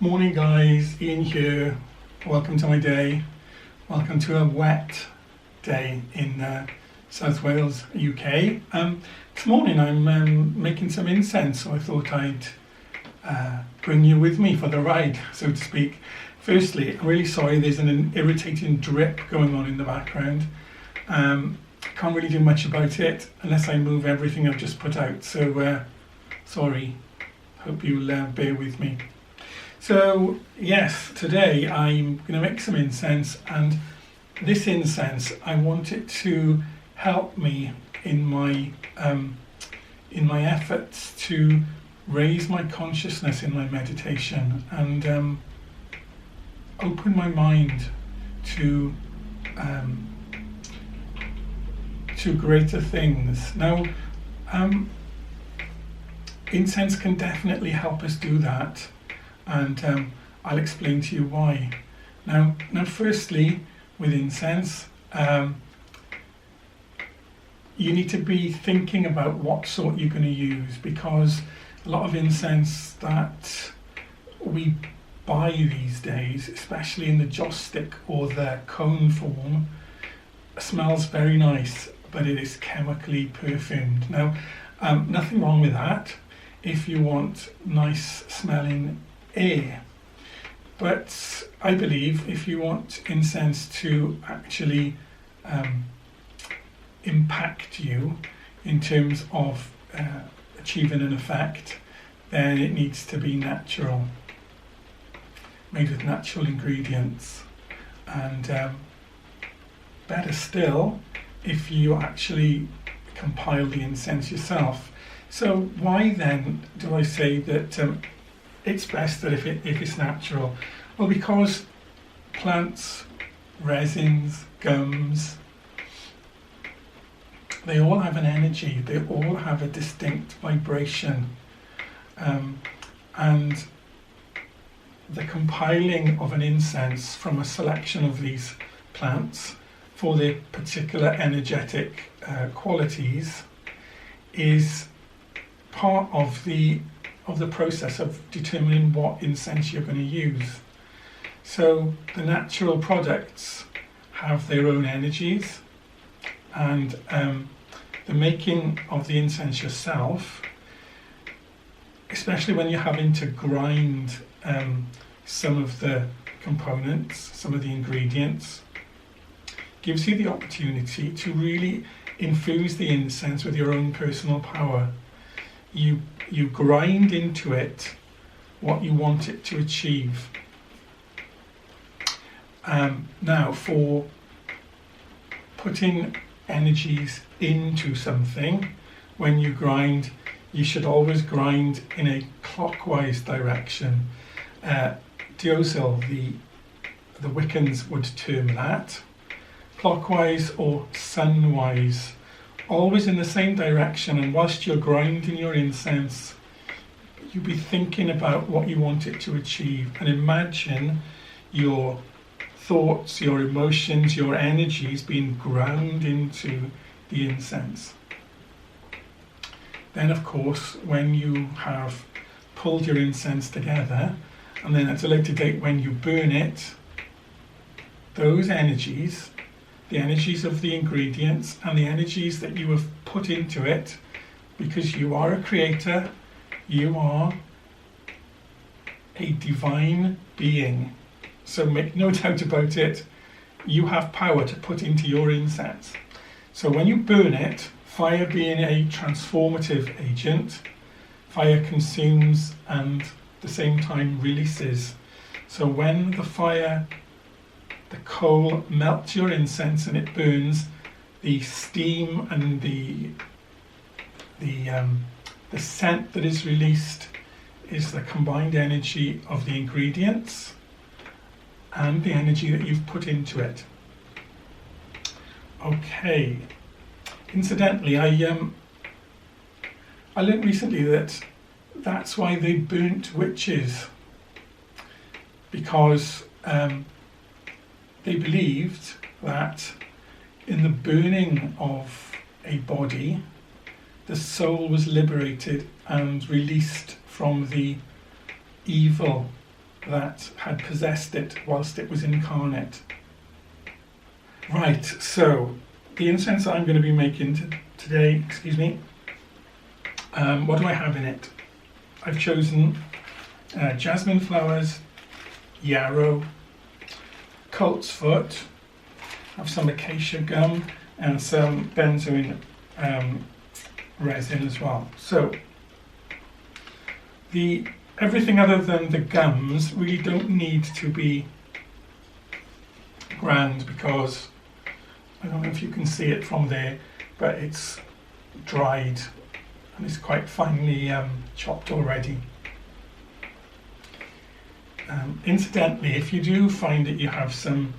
Morning guys, Ian here. Welcome to my day. Welcome to a wet day in South Wales, UK. This morning I'm making some incense, so I thought I'd bring you with me for the ride, so to speak. Firstly, I'm really sorry there's an irritating drip going on in the background. Can't really do much about it unless I move everything I've just put out, so sorry. Hope you'll bear with me. So yes, today I'm going to make some incense, and this incense I want it to help me in my efforts to raise my consciousness in my meditation and open my mind to greater things. Now, incense can definitely help us do that. And I'll explain to you why. Now, firstly, with incense, you need to be thinking about what sort you're going to use, because a lot of incense that we buy these days, especially in the joss stick or the cone form, smells very nice, but it is chemically perfumed. Now, nothing wrong with that if you want nice smelling air, but I believe if you want incense to actually impact you in terms of achieving an effect, then it needs to be natural, made with natural ingredients, and better still if you actually compile the incense yourself. So why then do I say that it's best that if it's natural? Well, because plants, resins, gums, they all have an energy, they all have a distinct vibration, and the compiling of an incense from a selection of these plants for their particular energetic qualities is part of the process of determining what incense you're going to use. So the natural products have their own energies, and the making of the incense yourself, especially when you're having to grind some of the components, some of the ingredients, gives you the opportunity to really infuse the incense with your own personal power. You grind into it what you want it to achieve. Now, for putting energies into something, when you grind, you should always grind in a clockwise direction. Diosil, the Wiccans would term that. Clockwise or sunwise. Always in the same direction, and whilst you're grinding your incense, you'll be thinking about what you want it to achieve, and imagine your thoughts, your emotions, your energies being ground into the incense. Then of course, when you have pulled your incense together, and then at a later date when you burn it, those energies, the energies of the ingredients and the energies that you have put into it, because you are a creator, you are a divine being. So make no doubt about it, you have power to put into your incense. So when you burn it, fire being a transformative agent, fire consumes and at the same time releases. So when the coal melts your incense and it burns, the steam and the scent that is released is the combined energy of the ingredients and the energy that you've put into it. Okay. Incidentally, I learned recently that that's why they burnt witches, because they believed that in the burning of a body, the soul was liberated and released from the evil that had possessed it whilst it was incarnate. Right, so the incense I'm going to be making today, what do I have in it? I've chosen jasmine flowers, yarrow, colt's foot, I have some acacia gum and some benzoin resin as well. So everything other than the gums really don't need to be ground, because I don't know if you can see it from there, but it's dried and it's quite finely chopped already. Incidentally, if you do find that you have some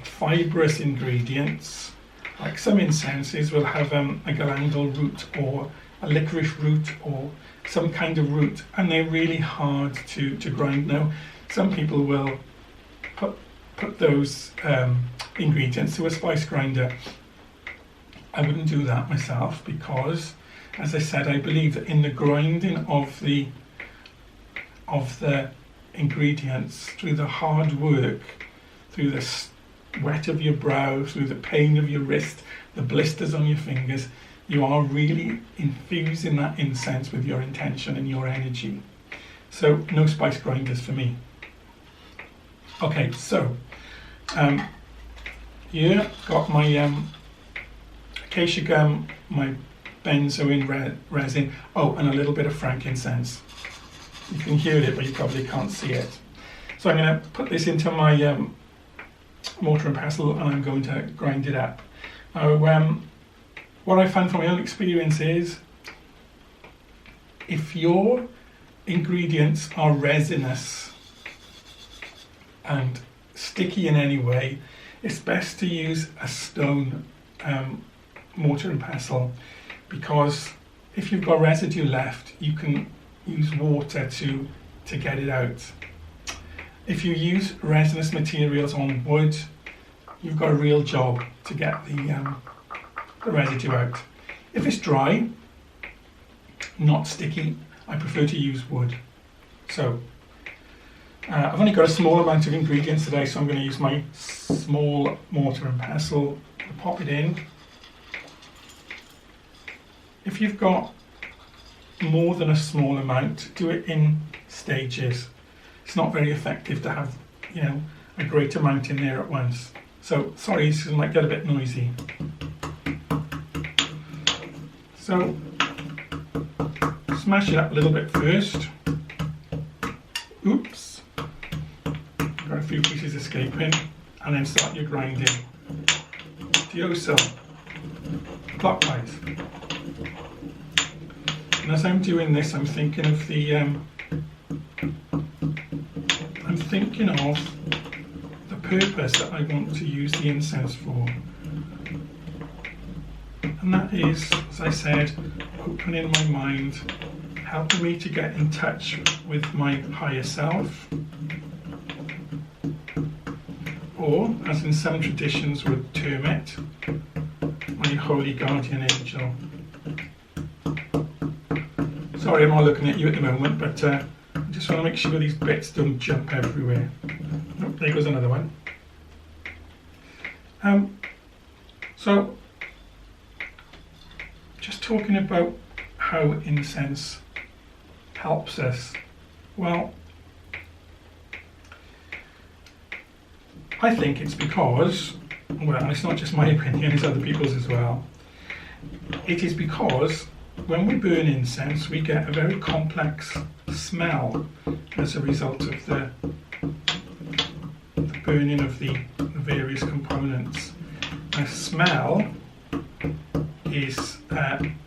fibrous ingredients, like some incenses will have a galangal root or a licorice root or some kind of root, and they're really hard to grind. Now, some people will put those ingredients to a spice grinder. I wouldn't do that myself, because, as I said, I believe that in the grinding of the ingredients, through the hard work, through the sweat of your brow, through the pain of your wrist, the blisters on your fingers, you are really infusing that incense with your intention and your energy. So no spice grinders for me. Okay, so here got my acacia gum, my benzoin resin, and a little bit of frankincense. You can hear it, but you probably can't see it. So I'm going to put this into my mortar and pestle, and I'm going to grind it up. Now, what I found from my own experience is, if your ingredients are resinous and sticky in any way, it's best to use a stone mortar and pestle, because if you've got residue left, you can use water to get it out. If you use resinous materials on wood, you've got a real job to get the residue out. If it's dry, not sticky, I prefer to use wood. So I've only got a small amount of ingredients today, so I'm going to use my small mortar and pestle to pop it in. If you've got more than a small amount, do it in stages. It's not very effective to have, a great amount in there at once. So, sorry, this might get a bit noisy. So, smash it up a little bit first. Oops. Got a few pieces escaping. And then start your grinding. So, clockwise. And as I'm doing this, I'm thinking of the purpose that I want to use the incense for. And that is, as I said, opening my mind, helping me to get in touch with my higher self, or, as in some traditions would term it, my holy guardian angel. Sorry, I'm not looking at you at the moment, but I just want to make sure these bits don't jump everywhere. Oh, there goes another one. So, just talking about how incense helps us. Well, I think it's because, well, it's not just my opinion, it's other people's as well. It is because when we burn incense, we get a very complex smell as a result of the burning of the various components. Now, smell is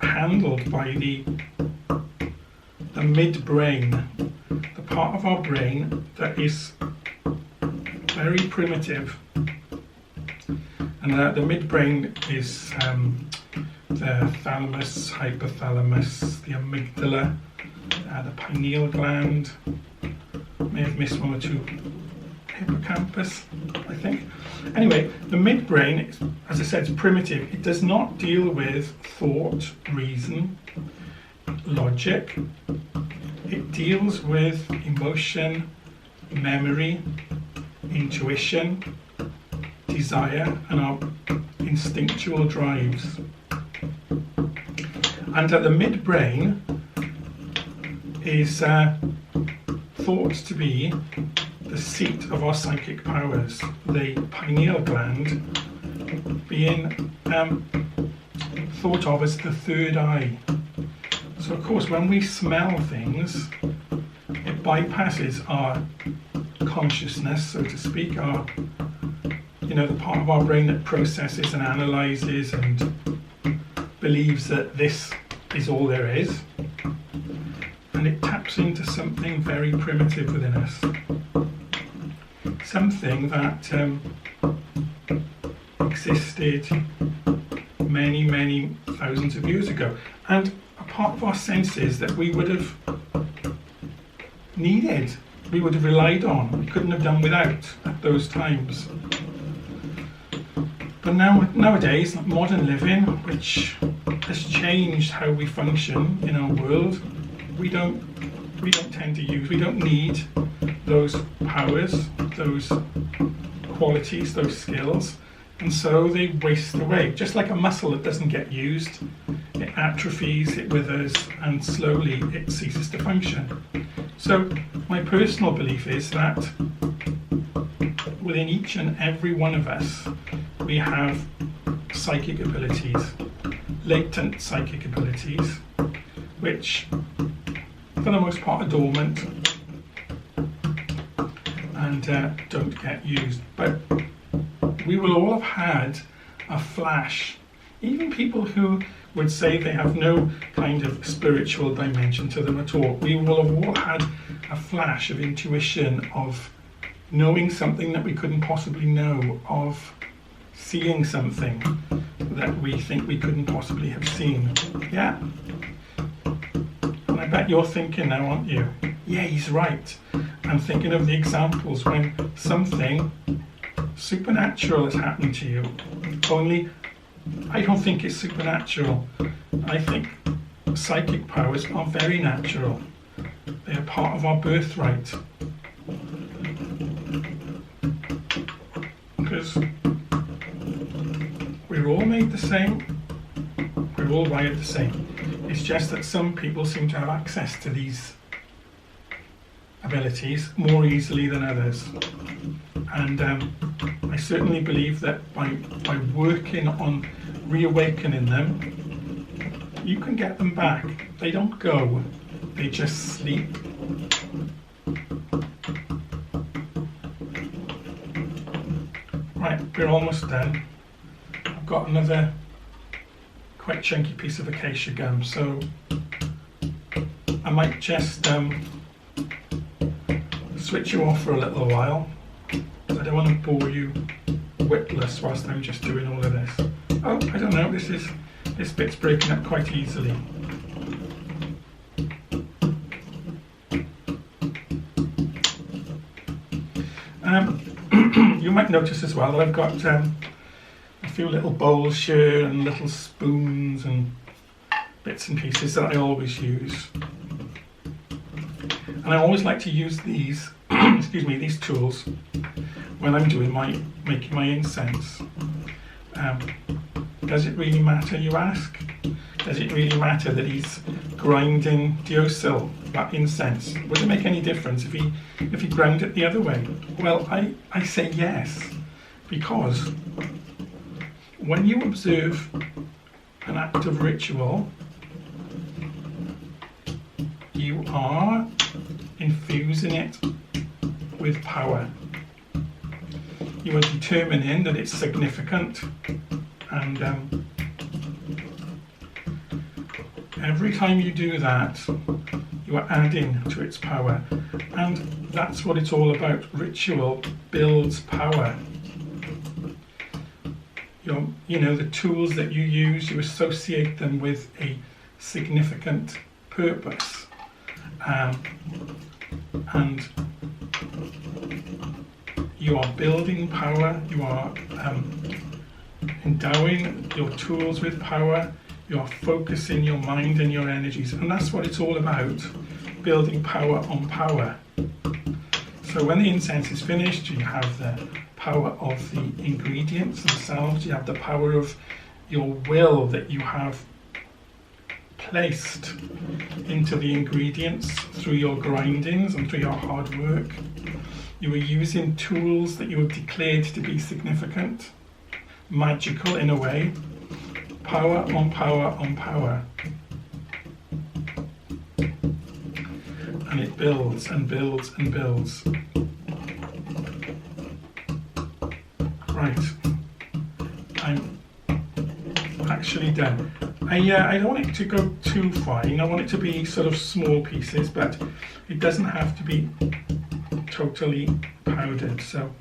handled by the midbrain, the part of our brain that is very primitive. And the midbrain is the thalamus, hypothalamus, the amygdala, the pineal gland, may have missed one or two, hippocampus, I think. Anyway, the midbrain, as I said, is primitive. It does not deal with thought, reason, logic. It deals with emotion, memory, intuition, desire, and our instinctual drives. And at the midbrain is thought to be the seat of our psychic powers, the pineal gland being thought of as the third eye. So of course when we smell things, it bypasses our consciousness, so to speak, our, the part of our brain that processes and analyses and believes that this is all there is, and it taps into something very primitive within us, something that existed many, many thousands of years ago, and a part of our senses that we would have needed, we would have relied on, we couldn't have done without at those times. But nowadays, modern living, which has changed how we function in our world, we don't tend to use, we don't need those powers, those qualities, those skills, and so they waste away. Just like a muscle that doesn't get used, it atrophies, it withers, and slowly it ceases to function. So my personal belief is that within each and every one of us, we have psychic abilities, latent psychic abilities, which for the most part are dormant and don't get used. But we will all have had a flash. Even people who would say they have no kind of spiritual dimension to them at all, we will have all had a flash of intuition, of knowing something that we couldn't possibly know, of seeing something that we think we couldn't possibly have seen. Yeah. And I bet you're thinking now, aren't you? Yeah, he's right. I'm thinking of the examples when something supernatural has happened to you. Only I don't think it's supernatural. I think psychic powers are very natural. They are part of our birthright. Because we're all made the same, we're all wired the same. It's just that some people seem to have access to these abilities more easily than others. And I certainly believe that by working on reawakening them, you can get them back. They don't go, they just sleep. Right, we're almost done. I've got another quite chunky piece of acacia gum, so I might just switch you off for a little while. I don't want to bore you witless whilst I'm just doing all of this. Oh, I don't know, this bit's breaking up quite easily. You might notice as well that I've got a few little bowls here and little spoons and bits and pieces that I always use. And I always like to use these, excuse me, these tools when I'm doing making my incense. Does it really matter, you ask? Does it really matter that he's grinding deosil, that incense? Would it make any difference if he ground it the other way? Well, I say yes, because when you observe an act of ritual, you are infusing it with power. You are determining that it's significant, and every time you do that, you are adding to its power, and that's what it's all about. Ritual builds power. The tools that you use, you associate them with a significant purpose, and you are building power, you are endowing your tools with power, you are focusing your mind and your energies, and that's what it's all about, building power on power. So when the incense is finished, you have the power of the ingredients themselves, you have the power of your will that you have placed into the ingredients through your grindings and through your hard work. You were using tools that you have declared to be significant, magical in a way, power on power on power. And it builds and builds and builds. Right, I'm actually done. I don't want it to go too fine. I want it to be sort of small pieces, but it doesn't have to be totally powdered. So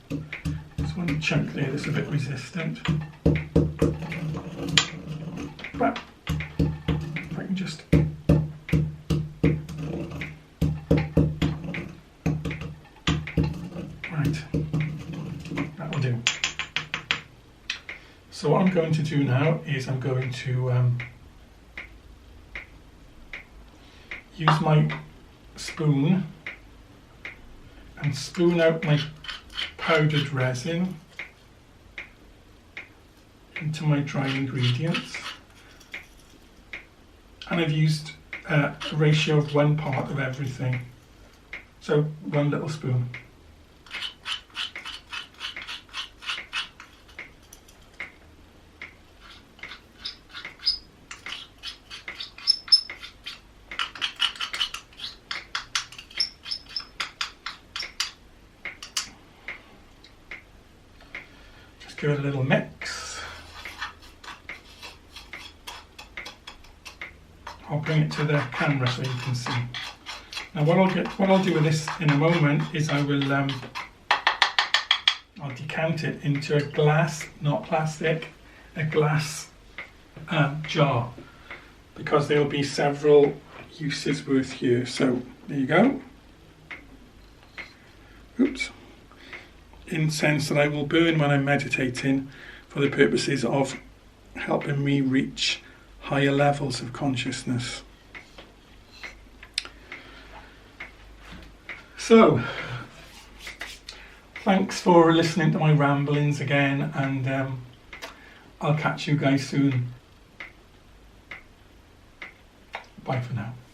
there's one chunk there that's a bit resistant. But if I can just right, that will do. So what I'm going to do now is I'm going to use my spoon and spoon out my powdered resin into my dry ingredients. And I've used a ratio of 1 part of everything. So 1 little spoon. Give it a little mix. I'll bring it to the camera so you can see. Now what I'll do with this in a moment is I will I'll decant it into a glass, not plastic, a glass jar, because there will be several uses worth here. So there you go. Oops. Incense that I will burn when I'm meditating for the purposes of helping me reach higher levels of consciousness. So, thanks for listening to my ramblings again, and I'll catch you guys soon. Bye for now.